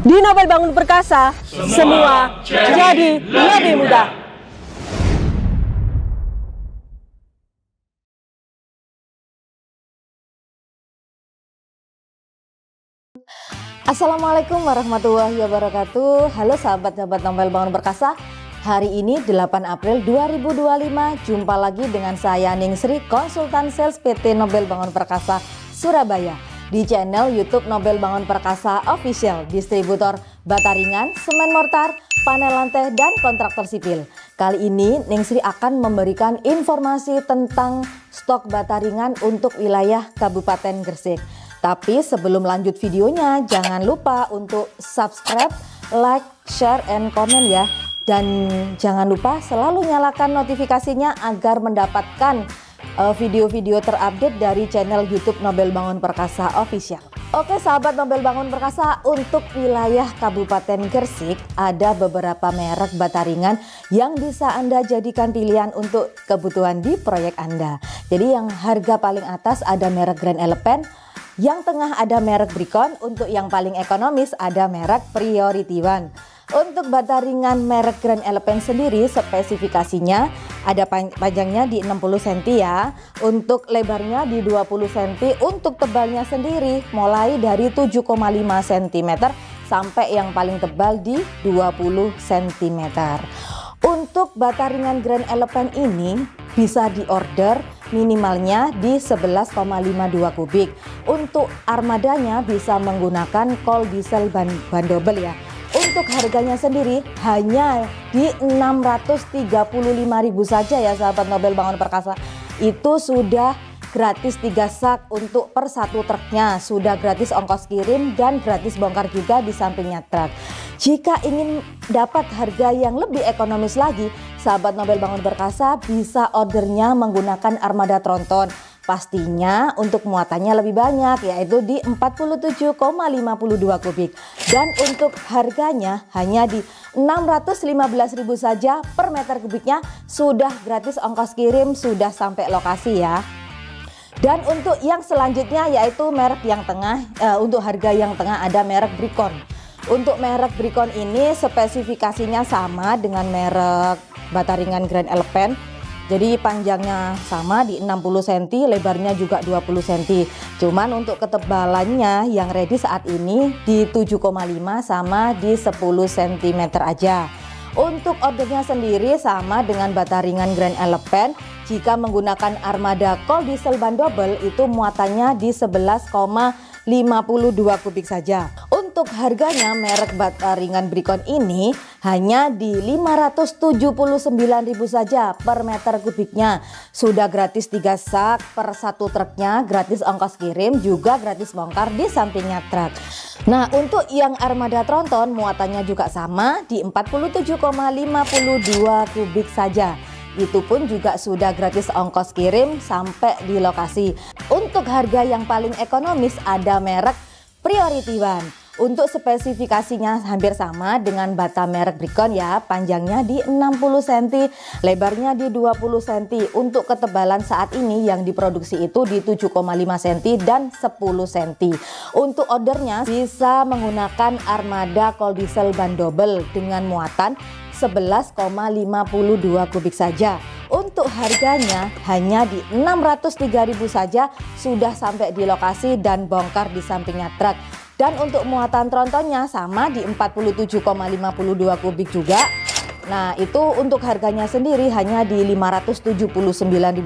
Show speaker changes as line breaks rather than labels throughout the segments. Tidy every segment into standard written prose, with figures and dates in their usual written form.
Di Nobel Bangun Perkasa, semua jadi lebih mudah.
Assalamualaikum warahmatullahi wabarakatuh. Halo sahabat-sahabat Nobel Bangun Perkasa. Hari ini 8 April 2025, jumpa lagi dengan saya Ningsri, konsultan sales PT Nobel Bangun Perkasa Surabaya di channel YouTube Nobel Bangun Perkasa Official, distributor bata ringan, semen mortar, panel lantai, dan kontraktor sipil. Kali ini Ningsri akan memberikan informasi tentang stok bata ringan untuk wilayah Kabupaten Gresik. Tapi sebelum lanjut videonya, jangan lupa untuk subscribe, like, share, and comment ya. Dan jangan lupa selalu nyalakan notifikasinya agar mendapatkan video-video terupdate dari channel YouTube Nobel Bangun Perkasa Official. Oke sahabat Nobel Bangun Perkasa, untuk wilayah Kabupaten Gresik ada beberapa merek bata ringan yang bisa Anda jadikan pilihan untuk kebutuhan di proyek Anda. Jadi yang harga paling atas ada merek Grand Elephant, yang tengah ada merek Bricon, untuk yang paling ekonomis ada merek Priority One. Untuk bata ringan merek Grand Elephant sendiri spesifikasinya ada panjangnya di 60 cm ya, untuk lebarnya di 20 cm, untuk tebalnya sendiri mulai dari 7,5 cm sampai yang paling tebal di 20 cm. Untuk bata ringan Grand Elephant ini bisa diorder minimalnya di 11,52 kubik. Untuk armadanya bisa menggunakan kol diesel ban double ya. Untuk harganya sendiri hanya di 635.000 saja ya sahabat Nobel Bangun Perkasa. Itu sudah gratis 3 sak untuk per satu truknya, sudah gratis ongkos kirim dan gratis bongkar juga di sampingnya truk. Jika ingin dapat harga yang lebih ekonomis lagi, sahabat Nobel Bangun Perkasa bisa ordernya menggunakan armada tronton. Pastinya untuk muatannya lebih banyak, yaitu di 47,52 kubik. Dan untuk harganya hanya di 615.000 saja per meter kubiknya, sudah gratis ongkos kirim, sudah sampai lokasi ya. Dan untuk yang selanjutnya yaitu merek yang tengah, untuk harga yang tengah ada merek Bricon. Untuk merek Bricon ini spesifikasinya sama dengan merek bata ringan Grand Elephant. Jadi panjangnya sama di 60 cm, lebarnya juga 20 cm. Cuman untuk ketebalannya yang ready saat ini di 7,5 sama di 10 cm aja. Untuk ordernya sendiri sama dengan bata ringan Grand Elephant. Jika menggunakan armada kol diesel ban double itu muatannya di 11,52 kubik saja. Untuk harganya merek bata ringan Bricon ini hanya di 579.000 saja per meter kubiknya. Sudah gratis 3 sak per satu truknya, gratis ongkos kirim, juga gratis bongkar di sampingnya truk. Nah untuk yang armada tronton muatannya juga sama di 47,52 kubik saja. Itu pun juga sudah gratis ongkos kirim sampai di lokasi. Untuk harga yang paling ekonomis ada merek Priority One. Untuk spesifikasinya hampir sama dengan bata merek Bricon ya, panjangnya di 60 cm, lebarnya di 20 cm. Untuk ketebalan saat ini yang diproduksi itu di 7,5 cm dan 10 cm. Untuk ordernya bisa menggunakan armada kol diesel ban double dengan muatan 11,52 kubik saja. Untuk harganya hanya di 603.000 saja, sudah sampai di lokasi dan bongkar di sampingnya truk. Dan untuk muatan trontonnya sama di 47,52 kubik juga. Nah itu untuk harganya sendiri hanya di 579.000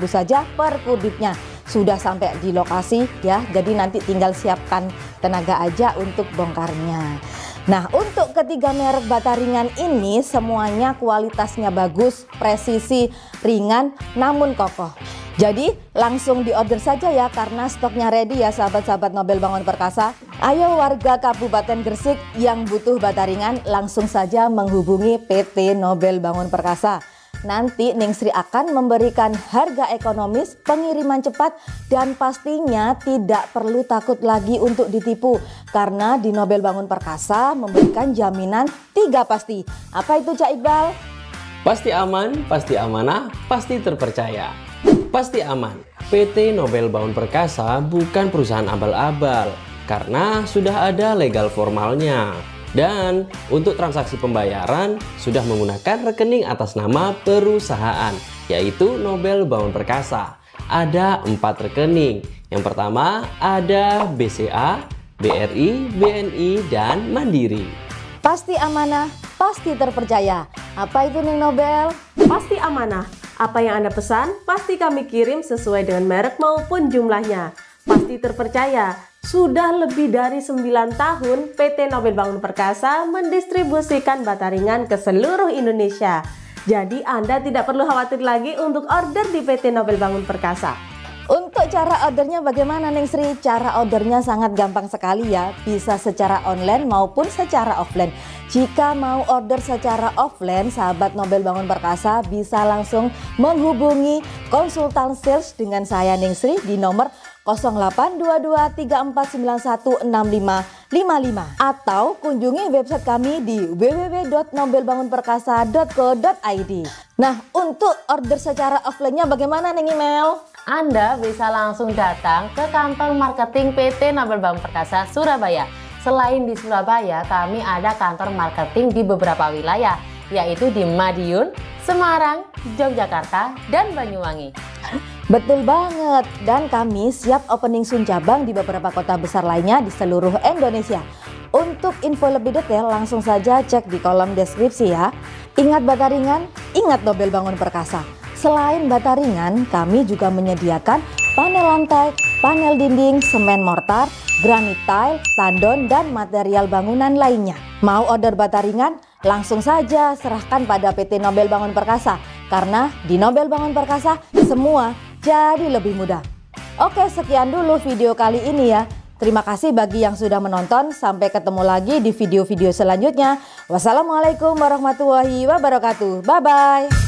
saja per kubiknya. Sudah sampai di lokasi ya, jadi nanti tinggal siapkan tenaga aja untuk bongkarnya. Nah untuk ketiga merek bata ringan ini semuanya kualitasnya bagus, presisi, ringan, namun kokoh. Jadi langsung diorder saja ya karena stoknya ready ya sahabat-sahabat Nobel Bangun Perkasa. Ayo warga Kabupaten Gresik yang butuh bata ringan langsung saja menghubungi PT Nobel Bangun Perkasa. Nanti Ningsri akan memberikan harga ekonomis, pengiriman cepat, dan pastinya tidak perlu takut lagi untuk ditipu. Karena di Nobel Bangun Perkasa memberikan jaminan 3 pasti. Apa itu Cak Iqbal?
Pasti aman, pasti amanah, pasti terpercaya. Pasti aman. PT Nobel Bangun Perkasa bukan perusahaan abal-abal karena sudah ada legal formalnya. Dan untuk transaksi pembayaran sudah menggunakan rekening atas nama perusahaan, yaitu Nobel Bangun Perkasa. Ada 4 rekening. Yang pertama ada BCA, BRI, BNI, dan Mandiri.
Pasti amanah, pasti terpercaya. Apa itu Neng Nobel?
Pasti amanah. Apa yang Anda pesan, pasti kami kirim sesuai dengan merek maupun jumlahnya. Pasti terpercaya. Sudah lebih dari 9 tahun PT Nobel Bangun Perkasa mendistribusikan bataringan ke seluruh Indonesia. Jadi Anda tidak perlu khawatir lagi untuk order di PT Nobel Bangun Perkasa.
Untuk cara ordernya bagaimana Neng Sri? Cara ordernya sangat gampang sekali ya. Bisa secara online maupun secara offline. Jika mau order secara offline, sahabat Nobel Bangun Perkasa bisa langsung menghubungi konsultan sales dengan saya Neng Sri di nomor 082234916555 atau kunjungi website kami di www.nobelbangunperkasa.co.id. Nah, untuk order secara offline-nya bagaimana Neng Email?
Anda bisa langsung datang ke kantor marketing PT Nobel Bangun Perkasa Surabaya. Selain di Surabaya, kami ada kantor marketing di beberapa wilayah, yaitu di Madiun, Semarang, Yogyakarta, dan Banyuwangi.
Betul banget, dan kami siap opening soon cabang di beberapa kota besar lainnya di seluruh Indonesia. Untuk info lebih detail langsung saja cek di kolom deskripsi ya. Ingat bataringan, ingat Nobel Bangun Perkasa. Selain bataringan, kami juga menyediakan panel lantai, panel dinding, semen mortar, granit tile, tandon, dan material bangunan lainnya. Mau order bataringan? Langsung saja serahkan pada PT Nobel Bangun Perkasa. Karena di Nobel Bangun Perkasa semua jadi lebih mudah. Oke, sekian dulu video kali ini ya. Terima kasih bagi yang sudah menonton. Sampai ketemu lagi di video-video selanjutnya. Wassalamualaikum warahmatullahi wabarakatuh. Bye-bye.